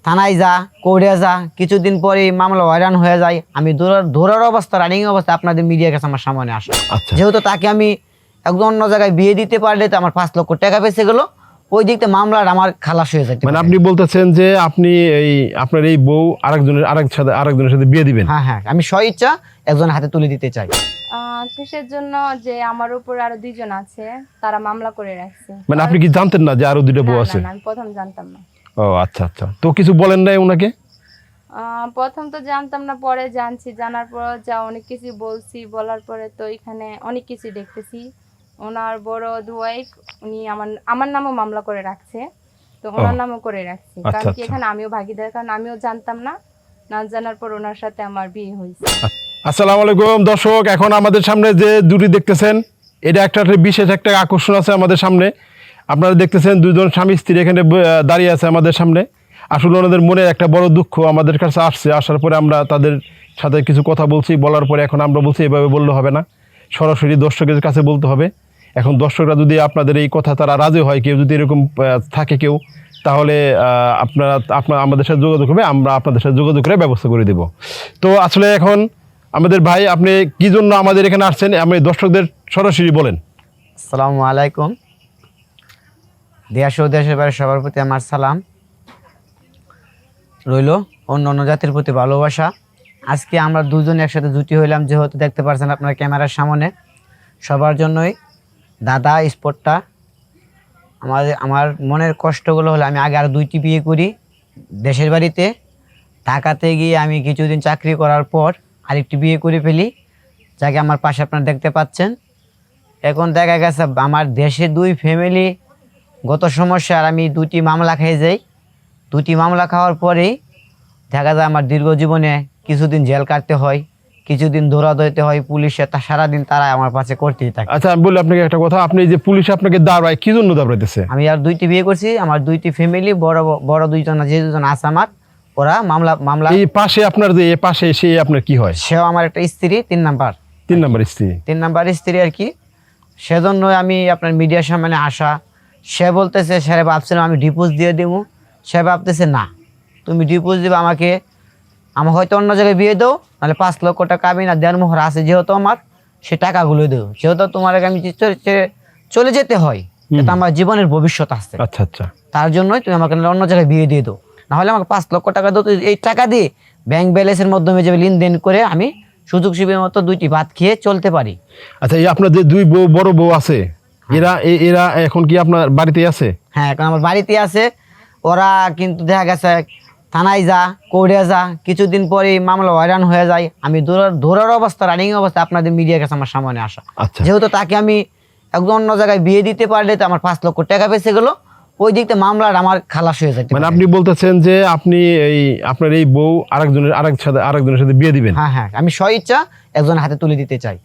থানায় যা কোর্টে যা, কিছুদিন পরে মামলা হয়রান হয়ে যায়। আমি ধরার অবস্থা, রানিং অবস্থা আপনাদের মিডিয়ার কাছে আমার সামনে আসে। আচ্ছা। যেহেতু তাকে আমি একদম অন্য জায়গায় বিয়ে দিতে পারলে তো আমার 5 লক্ষ টাকা বেঁচে গেল, ওই দিক থেকে মামলার আমার খালাস হয়ে যায়। মানে আপনি বলতেছেন যে আপনি আপনার এই বউ আরেকজনের সাথে বিয়ে দিবেন? হ্যাঁ, আমি স্ব ইচ্ছা একজনের হাতে তুলে দিতে চাই। কিসের জন্য? যে আমার উপর আরো 2 জন আছে, তারা মামলা করে রাখছে। মানে আপনি কি জানতেন না যে আরো 2টা বউ না, আছে? না, আমি প্রথম জানতাম না। ও আচ্ছা আচ্ছা, তো কিছু বলেন নাই ওনাকে? প্রথম তো জানতাম না, পরে জানছি। জানার পর যা অনেক কিছু বলছি, বলার পরে তো এখানে অনেক কিছু দেখতেছি। ওনার বড় ওয়াইফ উনি আমার নামও মামলা করে রাখছে, তো ওনার নামও করে রাখছে। কারণ কি এখানে আমিও ভাগিদার, কারণ আমিও জানতাম না। না জানার পর ওনার সাথে আমার বিয়ে হয়েছে। আসসালামু আলাইকুম দর্শক, এখন আমাদের সামনে যে দুটি দেখতেছেন, এটা একটা বিশেষ একটা আকর্ষণ আছে আমাদের সামনে। আপনারা দেখতেছেন দুজন স্বামী স্ত্রী এখানে দাঁড়িয়ে আছে আমাদের সামনে। আসলে ওনাদের মনে একটা বড় দুঃখ আমাদের কাছে আসার পরে আমরা তাদের সাথে কিছু কথা বলছি, বলার পরে এখন আমরা বলছি এভাবে বললে হবে না, সরাসরি দর্শকের কাছে বলতে হবে। এখন দর্শকরা যদি আপনাদের এই কথা তারা রাজি হয়, কেউ যদি এরকম থাকে কেউ, তাহলে আপনারা আমাদের সাথে যোগাযোগ করবে, আমরা আপনাদের সাথে যোগাযোগ করে ব্যবস্থা করে দেব। তো আসলে এখন আমাদের ভাই, আপনি কি জন্য আমাদের এখানে আসছেন, আমি দর্শকদের সরাসরি বলেন। আসসালামু আলাইকুম। দেশ ও দেশের বাইরে সবার প্রতি আমার সালাম রইল, অন্য জাতির প্রতি ভালোবাসা। আজকে আমরা দুজন একসাথে জুটি হইলাম, যেহেতু দেখতে পাচ্ছেন আপনার ক্যামেরার সামনে। সবার জন্যই দাদা স্পটটা। আমার মনের কষ্টগুলো হলো, আমি আগে আর 2টি বিয়ে করি দেশের বাড়িতে। ঢাকাতে গিয়ে আমি কিছুদিন চাকরি করার পর আরেকটি বিয়ে করে ফেলি, যাকে আমার পাশে আপনারা দেখতে পাচ্ছেন। এখন দেখা গেছে আমার দেশে 2 ফ্যামিলি গত সমস্যা, আর আমি 2টি মামলা খেয়ে যাই। 2টি মামলা খাওয়ার পরেই দেখা যায় আমার দীর্ঘ জীবনে কিছুদিন জেল কাটতে হয়, কিছুদিন দৌড়াতে হয় পুলিশে, সারাদিন তারা আমার পাশে করতেই থাকে। আচ্ছা, আমি বলি আপনাকে একটা কথা, আপনি যে পুলিশ আপনাকে দাঁড়ায় কি জন্য দাঁড়াইতেছে? আমি আর 2টি বিয়ে করছি, আমার 2টি ফ্যামিলি বড় 2জন, যে 2জন আছে আমার, ওরা মামলা। এই পাশে আপনার যে পাশে সে আপনার কি হয়? সেও আমার একটা স্ত্রী, 3 নাম্বার স্ত্রী। 3 নাম্বার স্ত্রী আর কি। সেজন্য আমি আপনার মিডিয়ার সামনে আসা। সে বলতেছে, সে ভাবছিলাম আমি ডিপোজ দিয়ে দেবো। সে ভাবতেছে না, তুমি ডিপোজ দিবে আমাকে হয়তো অন্য জায়গায় বিয়ে দাও, নাহলে 5 লক্ষ টাকা আমি না দেড় মোহর আছে যেহেতু আমার, সে টাকাগুলো দেও। যেহেতু তোমার আমি চলে যেতে হয়, এটা আমার জীবনের ভবিষ্যৎ আছে। আচ্ছা আচ্ছা, তার জন্যই তুমি আমাকে অন্য জায়গায় বিয়ে দিয়ে দাও, নাহলে আমাকে 5 লক্ষ টাকা দাও। এই টাকা দিয়ে ব্যাংক ব্যালেন্সের মাধ্যমে যে লেনদেন করে আমি সুযোগ সুবিধার মতো 2টি ভাত খেয়ে চলতে পারি। আচ্ছা, এই আপনার যে 2 বড় বউ আছে, এরা এখন কি আপনার বাড়িতে আছে? হ্যাঁ, এখন আমার বাড়িতে আছে। ওরা কিন্তু দেখা গেছে থানায় যা কোর্টে যা, কিছুদিন পরে মামলা হয়রান হয়ে যায়। আমি ধরার অবস্থা, রানিং অবস্থা আপনাদের মিডিয়ার কাছে আমার সামনে আসা। আচ্ছা। যেহেতু তাকে আমি একদম অন্য জায়গায় বিয়ে দিতে পারলে তো আমার 5 লক্ষ টাকা বেঁচে গেল, ওই দিক থেকে মামলার আমার খালাস হয়ে যায়। মানে আপনি বলতেছেন যে আপনি আপনার এই বউ আরেকজনের সাথে বিয়ে দিবেন? হ্যাঁ, আমি স্ব ইচ্ছা একজনের হাতে তুলে দিতে চাই।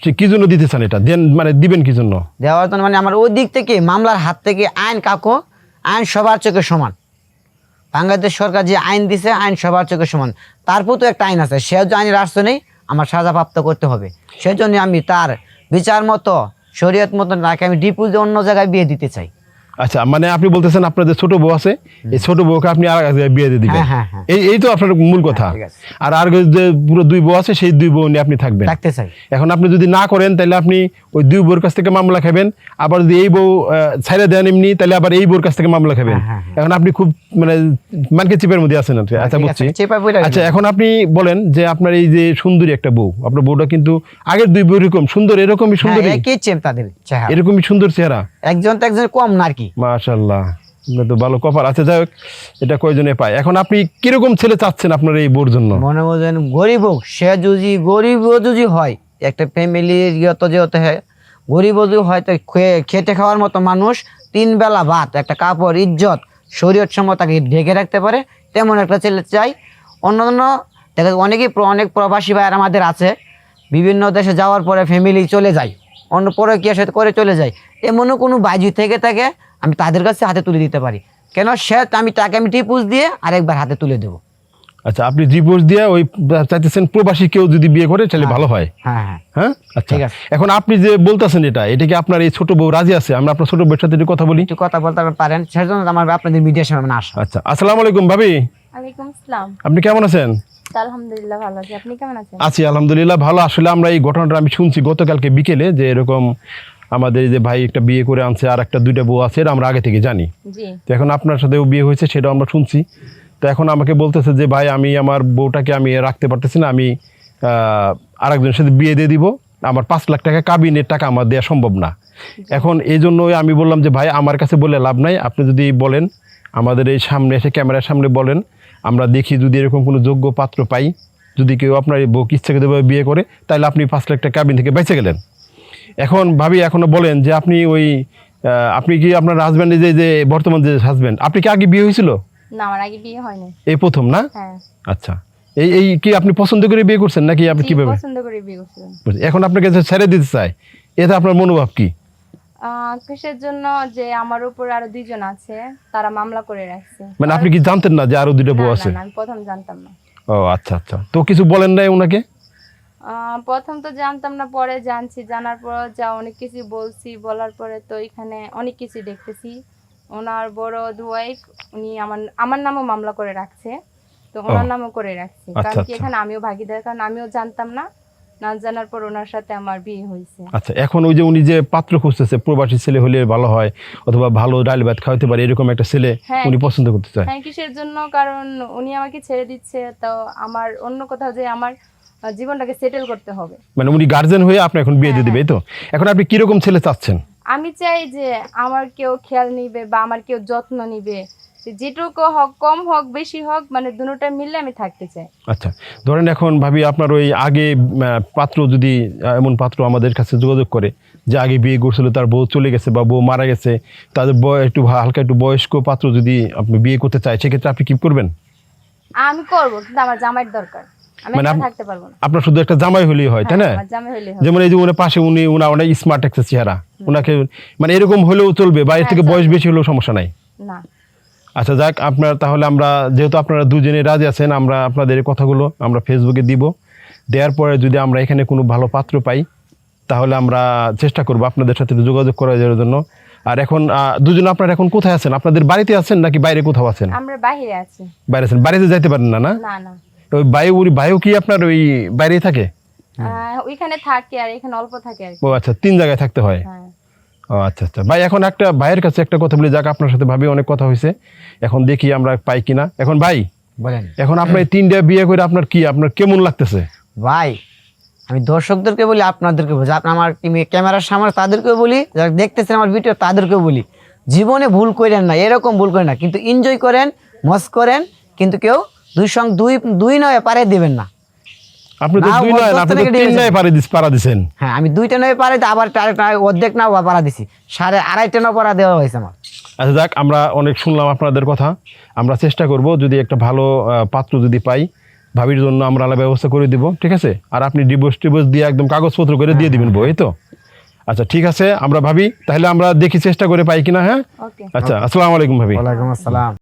সে কি জন্য দিতে চান এটা? মানে দিবেন কি জন্য? দেওয়ার জন্য মানে আমার ওই দিক থেকে মামলার হাত থেকে আইন সবার চোখে সমান। বাংলাদেশ সরকার যে আইন দিছে, আইন সবার চোখে সমান। তারপর তো একটা আইন আছে, সে যে আইনের রাস্তা নেই, আমার সাজা প্রাপ্ত করতে হবে। সেজন্য আমি তার বিচার মতো, শরীয়ত মতো তাকে আমি ডিপোজ দিয়ে অন্য জায়গায় বিয়ে দিতে চাই। আচ্ছা, মানে আপনি বলতেছেন আপনার যে ছোট বউ আছে, এই ছোট বউকে আপনি আর এক জায়গায় বিয়ে দিয়ে দিবেন? হ্যাঁ। এই তো আপনার মূল কথা। ঠিক আছে। আর যে পুরো 2 বউ আছে, সেই 2 বউ নিয়ে আপনি থাকবেন? থাকতে চাই। এখন আপনি যদি না করেন, তাহলে আপনি ওই 2 বউর কাছ থেকে মামলা খাবেন। আবার যদি এই বউ ছাইড়া দেন এমনি, তাহলে আবার এই বউর কাছ থেকে মামলা খাবেন। এখন আপনি খুব মানকে চিপের মধ্যে আছেন। আচ্ছা, বুঝছি। আচ্ছা, এখন আপনি বলেন যে আপনার এই যে সুন্দরী একটা বউ, আপনার বউটা কিন্তু আগের 2 বউ এরকম সুন্দর, এরকমই সুন্দরী, তাদের চেহারা এরকমই সুন্দর চেহারা, একজন তো একজন কম না আর কি। মাশাআল্লাহ, তো ভালো কপাল আছে। যাই হোক, এটা কয়জনে পায়? এখন আপনি কিরকম ছেলে চাচ্ছেন আপনার এই বউর জন্য? মনে বোঝেন গরিব হোক, সে যদি গরিব যদি হয়, একটা ফ্যামিলির যেহেতু গরিব যদি হয়, তো খেটে খাওয়ার মতো মানুষ, 3 বেলা ভাত, একটা কাপড়, ইজ্জত, শরীয়ত সম্মত তাকে ঢেকে রাখতে পারে, তেমন একটা ছেলে চাই। অন্যান্য দেখা অনেক প্রবাসী ভাইয়ের আমাদের আছে, বিভিন্ন দেশে যাওয়ার পরে ফ্যামিলি চলে যায়, অন্য পরে কি সাথে করে চলে যায়। এমনও কোনো বাইজি থেকে থাকে, আমি তাদের কাছে হাতে তুলে দিতে পারি। কেন? আমি টাকা ডিপোজ দিয়ে আরেকবার হাতে তুলে দেবো। আচ্ছা, আপনি ডিভোর্স দিয়ে ওই চাইতেছেন প্রবাসী কেউ যদি বিয়ে করে তাহলে ভালো হয়। হ্যাঁ হ্যাঁ হ্যাঁ, আচ্ছা। ঠিক আছে। এখন আপনি যে বলতেছেন এটা কি আপনার এই ছোট বউ রাজি আছে? আমরা আপনার ছোট বউর সাথে একটু কথা বলি। একটু কথা বলতে পারেন, সেজন্য আমার আপনাদের মিডিয়ার সামনে আসা। আচ্ছা, আসসালামু আলাইকুম ভাবি, ওয়ালাইকুম আসসালাম। আপনি কেমন আছেন? আলহামদুলিল্লাহ ভালো আছি, আপনি কেমন আছেন? আছি আলহামদুলিল্লাহ ভালো। আসলে আমরা এই ঘটনাটা আমি শুনছি গতকালকে বিকেলে, যে এরকম আমাদের এই যে ভাই একটা বিয়ে করে আনছে আর একটা দুইটা বউ আছে, এটা আমরা আগে থেকে জানি। জি। তো এখন আপনার সাথেও বিয়ে হয়েছে, সেটাও আমরা শুনছি। তো এখন আমাকে বলতেছে যে ভাই আমি আমার বউটাকে আমি রাখতে পারতেছি না, আমি আরেকজনের সাথে বিয়ে দিয়ে দিব, আমার 5 লাখ টাকা কাবিনের টাকা আমার দেওয়া সম্ভব না। এখন এই জন্যই আমি বললাম যে ভাই আমার কাছে বলে লাভ নাই, আপনি যদি বলেন আমাদের এই সামনে এসে ক্যামেরার সামনে বলেন, আমরা দেখি যদি এরকম কোনো যোগ্য পাত্র পাই, যদি কেউ আপনার এই বউকে ইচ্ছাকৃতভাবে বিয়ে করে, তাহলে আপনি 5 লাখ টাকা কাবিন থেকে বেঁচে গেলেন। এখন ভাবি এখনো বলেন যে আপনি ওই আপনি কি আপনার হাজব্যান্ডের যে বর্তমান যে হাজব্যান্ড, আপনি কি আগে বিয়ে হয়েছিল? না, আমার আগে বিয়ে হয়নি। এই প্রথম না? হ্যাঁ। আচ্ছা, এই কি আপনি পছন্দ করে বিয়ে করছেন নাকি আপনি জি, কিভাবে? পছন্দ করে বিয়ে করছিলাম। এখন আপনাকে যে ছেড়ে দিতে চায়, এতে আপনার মনোভাব কি? কিসের জন্য? যে আমার উপর আরো 2 জন আছে, তারা মামলা করে রাখছে। মানে আপনি কি জানতেন না যে আরো 2টা বউ না, আছে? না, আমি প্রথম জানতাম না। ও আচ্ছা আচ্ছা, তো কিছু বলেন নাই ওনাকে? প্রথম তো জানতাম না, পরে জানছি, জানার পর যা অনেক কিছু বলছি, বলার পরে তো এখানে অনেক কিছু দেখতেছি। ওনার বড় ওয়াইফ উনি আমার নামও মামলা করে রাখছে, তো ওনার নামও করে রাখছে। আচ্ছা, কারণ কি আচ্ছা। এখানে আমিও ভাগিদার, কারণ আমিও জানতাম না, না জানার পর ওনার সাথে আমার বিয়ে হয়েছে। আচ্ছা, এখন ওই যে উনি যে পাত্র খুঁজতেছে, প্রবাসী ছেলে হলে ভালো হয় অথবা ভালো ডাল ভাত খাওয়াতে পারে এরকম একটা ছেলে হ্যাঁ, উনি পছন্দ করতে চায়। হ্যাঁ, কিসের জন্য? কারণ উনি আমাকে ছেড়ে দিচ্ছে, তো আমার অন্য কোথাও যে আমার জীবনটাকে সেটেল করতে হবে। মানে উনি গার্জেন হয়ে আপনি এখন বিয়ে দিয়ে হ্যাঁ, দিবে, এই তো? এখন আপনি কিরকম ছেলে চাচ্ছেন? আমি চাই যে আমার কেউ খেয়াল নিবে বা আমার কেউ যত্ন নিবে, যেটুকু হোক, কম হোক বেশি হোক, মানে দুটোটা মিলে আমি থাকতে চাই। আচ্ছা, ধরেন এখন ভাবি আপনার ওই আগে পাত্র যদি এমন পাত্র আমাদের কাছে যোগাযোগ করে যে আগে বিয়ে করছিল, তার বউ চলে গেছে বা বউ মারা গেছে, তাদের একটু হালকা একটু বয়স্ক পাত্র যদি আপনি বিয়ে করতে চায়, সেক্ষেত্রে আপনি কি করবেন? আমি করবো, কিন্তু আমার জামাইয়ের দরকার, আমি মানে একা থাকতে পারবো না। আপনার শুধু একটা জামাই হলেই হয়, তাই না? হ্যাঁ, আমার জামাই হইলে হবে। যেমন এই যে উনি পাশে উনি স্মার্ট একটা চেহারা, ওনাকে মানে এরকম হলেও চলবে, বা এর থেকে হ্যাঁ, বয়স বেশি হলেও সমস্যা নাই? না। আচ্ছা যাক, আপনার তাহলে আমরা যেহেতু আপনারা দুজনে রাজি আছেন, আমরা আপনাদের এই কথাগুলো আমরা ফেসবুকে দিব। দেওয়ার পরে যদি আমরা এখানে কোনো ভালো পাত্র পাই, তাহলে আমরা চেষ্টা করব আপনাদের সাথে যোগাযোগ করার জন্য। আর এখন দুজন আপনারা এখন কোথায় আছেন? আপনাদের বাড়িতে আছেন নাকি বাইরে কোথাও আছেন? আমরা বাইরে আছি। বাইরে আছেন, বাড়িতে যাইতে পারেন না? না, না, না। ওই ভাইও কি আপনার ওই বাইরেই থাকে? ওইখানে থাকে আর এখানে অল্প থাকে আর কি। ও আচ্ছা, 3 জায়গায় থাকতে হয়। হ্যাঁ। ও আচ্ছা আচ্ছা ভাই, এখন একটা ভাইয়ের কাছে একটা কথা বলি, যাক আপনার সাথে ভাবি অনেক কথা হয়েছে, এখন দেখি আমরা পাই কিনা। এখন ভাই বলেন। এখন আপনার এই 3টা বিয়ে করে আপনার কেমন লাগতেছে? ভাই আমি দর্শকদেরকে বলি, আপনাদেরকে বলি, আপনার আমার ক্যামেরার সামনে তাদেরকেও বলি, যারা দেখতেছেন আমার ভিডিও তাদেরকেও বলি, জীবনে ভুল করেন না, এরকম ভুল করেন না, কিন্তু এনজয় করেন, মজ করেন, কিন্তু কেউ দুই নয় পারে দিবেন না। আপনি তো না, 2 নয়, আপনি তো 3 নয় পারা দিছেন। হ্যাঁ, আমি 2টা নয় পারে, আবার অর্ধেক না পারা দিছি, 2.5টা না পারা দেওয়া হয়েছে আমার। আচ্ছা যাক, আমরা অনেক শুনলাম আপনাদের কথা, আমরা চেষ্টা করব যদি একটা ভালো পাত্র যদি পাই, ভাবির জন্য আমরা আলাদা ব্যবস্থা করে দিব, ঠিক আছে? আর আপনি ডিভোর্স দিয়ে একদম কাগজপত্র করে দিয়ে দিবেন বই, তো? আচ্ছা ঠিক আছে, আমরা ভাবি তাহলে আমরা দেখি চেষ্টা করে পাই কিনা। হ্যাঁ, ওকে। আচ্ছা, আসসালামু আলাইকুম ভাবি। ওয়ালাইকুম আসসালাম।